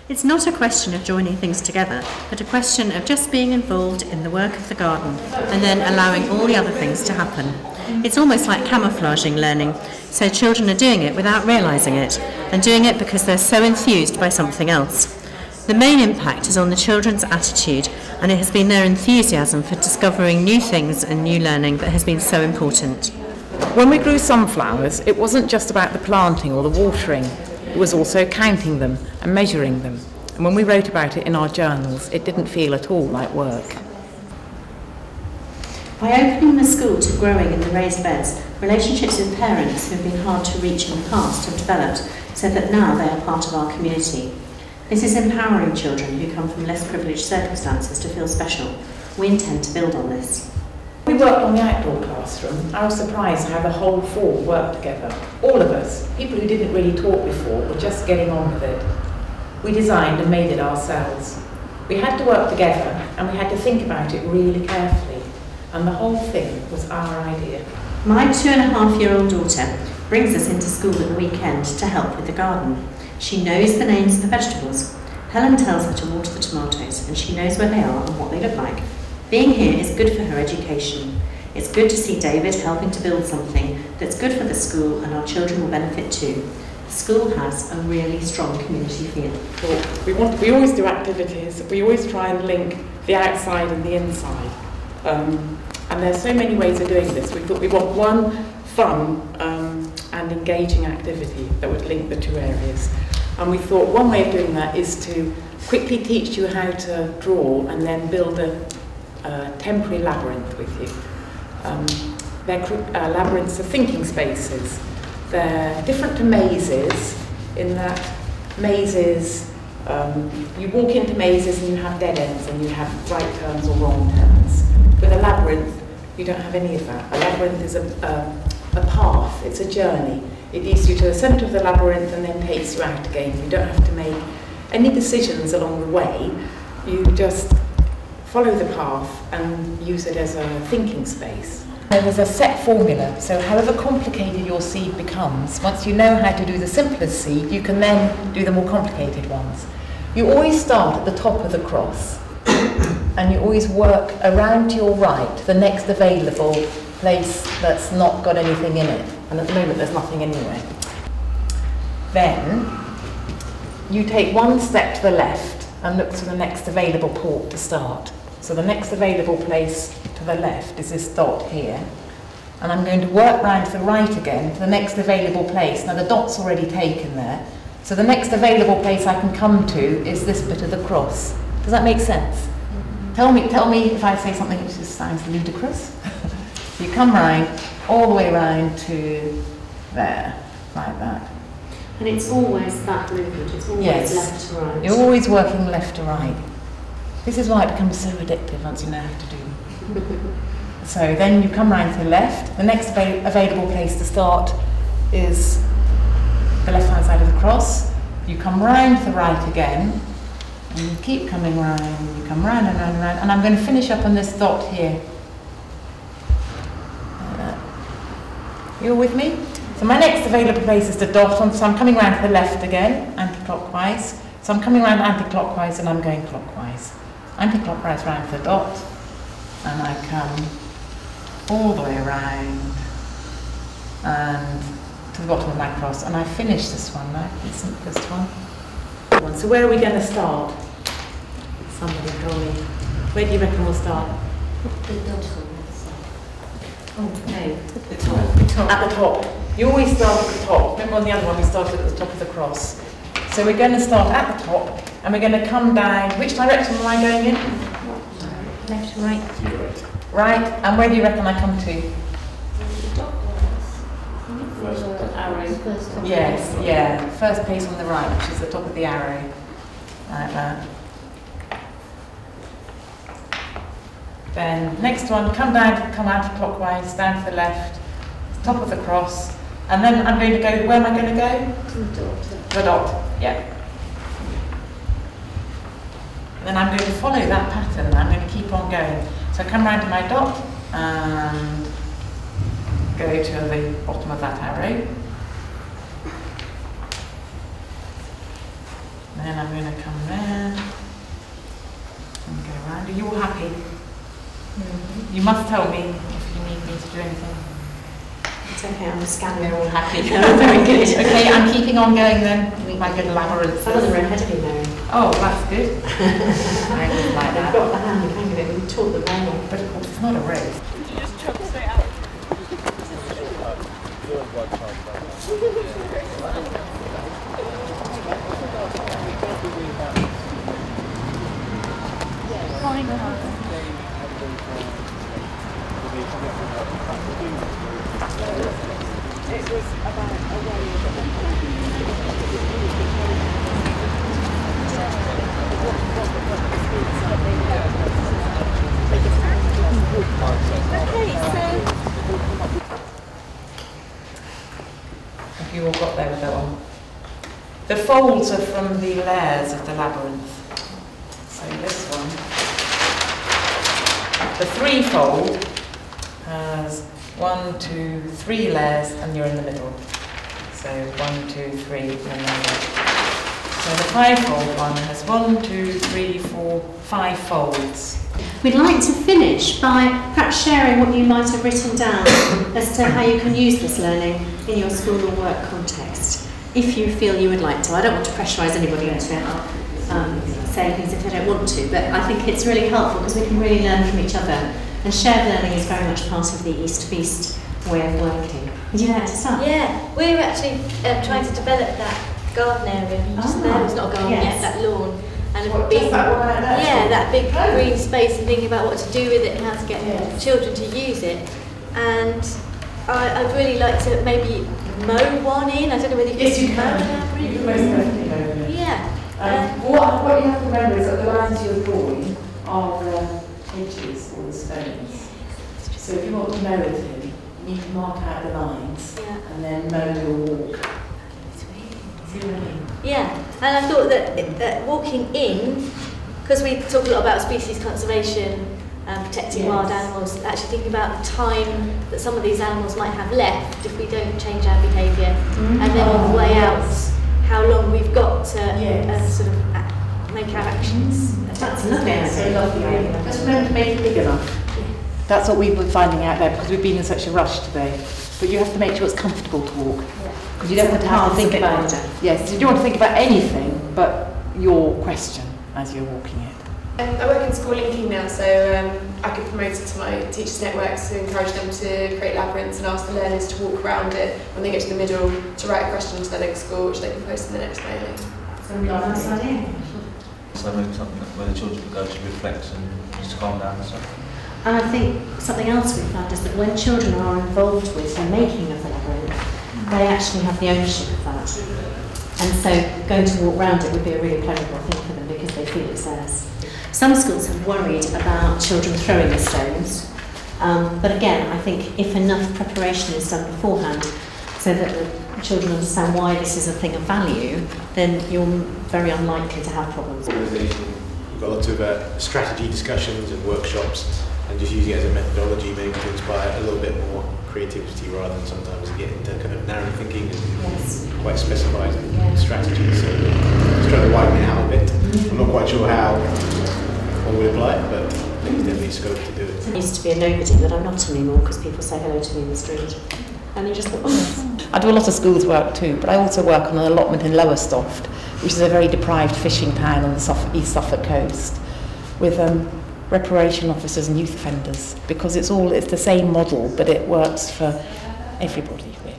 It's not a question of joining things together, but a question of just being involved in the work of the garden and then allowing all the other things to happen. It's almost like camouflaging learning, so children are doing it without realising it, and doing it because they're so enthused by something else. The main impact is on the children's attitude, and it has been their enthusiasm for discovering new things and new learning that has been so important. When we grew sunflowers, it wasn't just about the planting or the watering, it was also counting them and measuring them. And when we wrote about it in our journals, it didn't feel at all like work. By opening the school to growing in the raised beds, relationships with parents who have been hard to reach in the past have developed, so that now they are part of our community. This is empowering children who come from less privileged circumstances to feel special. We intend to build on this. We worked on the outdoor classroom. I was surprised how the whole 4 worked together. All of us, people who didn't really talk before, were just getting on with it. We designed and made it ourselves. We had to work together and we had to think about it really carefully. And the whole thing was our idea. My 2.5-year-old daughter brings us into school at the weekend to help with the garden. She knows the names of the vegetables. Helen tells her to water the tomatoes and she knows where they are and what they look like. Being here is good for her education. It's good to see David helping to build something that's good for the school and our children will benefit too. The school has a really strong community feel. We always do activities. We always try and link the outside and the inside. And there's so many ways of doing this. We thought we want one fun and engaging activity that would link the 2 areas. And we thought one way of doing that is to quickly teach you how to draw and then build a temporary labyrinth with you. Labyrinths are thinking spaces. They're different to mazes in that mazes, you walk into mazes and you have dead ends and you have right turns or wrong turns. With a labyrinth, you don't have any of that. A labyrinth is a path, it's a journey. It leads you to the centre of the labyrinth and then takes you out again. You don't have to make any decisions along the way. You just follow the path and use it as a thinking space. There's a set formula, so however complicated your seed becomes, once you know how to do the simplest seed, you can then do the more complicated ones. You always start at the top of the cross, and you always work around to your right, the next available place that's not got anything in it. And at the moment there's nothing anyway. Then you take one step to the left and look to the next available port to start. So the next available place to the left is this dot here. And I'm going to work round to the right again to the next available place. Now the dot's already taken there. So the next available place I can come to is this bit of the cross. Does that make sense? Tell me if I say something which just sounds ludicrous. You come round, all the way round to there, like that. And it's always that movement, it's always left to right. You're always working left to right. This is why it becomes so addictive once you know how to do. So then you come round to the left. The next available place to start is the left-hand side of the cross. You come round to the right again, and you keep coming round, you come round and round and round, and I'm going to finish up on this dot here. You all with me? So my next available place is the dot, so I'm coming round to the left again, anti-clockwise. So I'm coming round anti-clockwise and I'm going clockwise. Anti-clockwise round to the dot, and I come all the way around and to the bottom of my cross, and I finish this one now, the simplest one. So where are we going to start? Somebody tell me. Where do you reckon we'll start? The dot. Oh no, the top. At the top. You always start at the top. Remember on the other one we started at the top of the cross. So we're going to start at the top and we're going to come down. Which direction am I going in? Left, right. Right, and where do you reckon I come to? Yes, yeah. First place on the right, which is the top of the arrow. Like that. Then next one, come anti-clockwise, down to the left, top of the cross, and then I'm going to go, where am I going to go? To the dot. The dot, yeah. And then I'm going to follow that pattern, I'm going to keep on going. So come round to my dot, and go to the bottom of that arrow. And then I'm going to come You must tell me if you need me to do anything. It's okay, I'm scanning. They're all happy. Very good. Okay, I'm keeping on going then. With my good labyrinth. Some of them are ahead of you, Mary. Oh, that's good. I would like that. They've got the hand, hang of it, we taught them well. But of course, it's not a race. You just chuck straight out. It was about a way Have you all got there with that one? The folds are from the layers of the labyrinth. So this one, the three-fold has 1, 2, 3 layers, and you're in the middle. So 1, 2, 3, and then so the five-fold one has 1, 2, 3, 4, 5 folds. We'd like to finish by perhaps sharing what you might have written down as to how you can use this learning in your school or work context, if you feel you would like to. I don't want to pressurise anybody into saying things if they don't want to, but I think it's really helpful because we can really learn from each other, and shared learning is very much part of the eastFeast way of working. Would you like to start? Yeah, we're actually trying to develop that garden area just there. It's not a garden yet, that lawn. And What, just that one out there? yeah, that big green space, and thinking about what to do with it and how to get children to use it. And I'd really like to maybe mow one in. I don't know whether you Yes, you mow can. an You can labyrinth. most definitely go there. Yeah. What you have to remember is that the lines you're drawing are the edges or the stones. So if you want to mow with him, you need to mark out the lines and then mow your walk. See what I mean? Yeah, and I thought that walking in, because we talk a lot about species conservation and protecting wild animals, actually thinking about the time that some of these animals might have left if we don't change our behaviour, and then on the way out, how long we've got to sort of make our actions. That's lovely. So lovely. Just remember to make it big enough. That's what we've been finding out there because we've been in such a rush today. But you have to make sure it's comfortable to walk. Because you don't want to have to think about yes, you don't want to think about anything but your question as you're walking it. I work in school linking now, so I could promote it to my teachers' networks to encourage them to create labyrinths and ask the learners to walk around it when they get to the middle, to write a question to their next school, which they can post in the next mailing. So nice idea. So maybe something where the children go to reflect and just calm down and stuff. And I think something else we found is that when children are involved with the making of the labyrinth, they actually have the ownership of that. And so going to walk around it would be a really pleasurable thing for them because they feel it's theirs. Some schools have worried about children throwing the stones, but again, I think if enough preparation is done beforehand so that the children understand why this is a thing of value, then you're very unlikely to have problems. We've got lots of strategy discussions and workshops, and just using it as a methodology maybe to inspire a little bit more creativity rather than sometimes get into kind of narrow thinking and quite specified strategies. So just trying to widen it out a bit. I'm not quite sure how one would apply it, but there's definitely scope to do it. I used to be a nobody, but I'm not anymore because people say hello to me in the street. And you just think, oh. I do a lot of schools work too, but I also work on an allotment in Lowestoft, which is a very deprived fishing town on the East Suffolk coast, with reparation officers and youth offenders, because it's the same model, but it works for everybody really.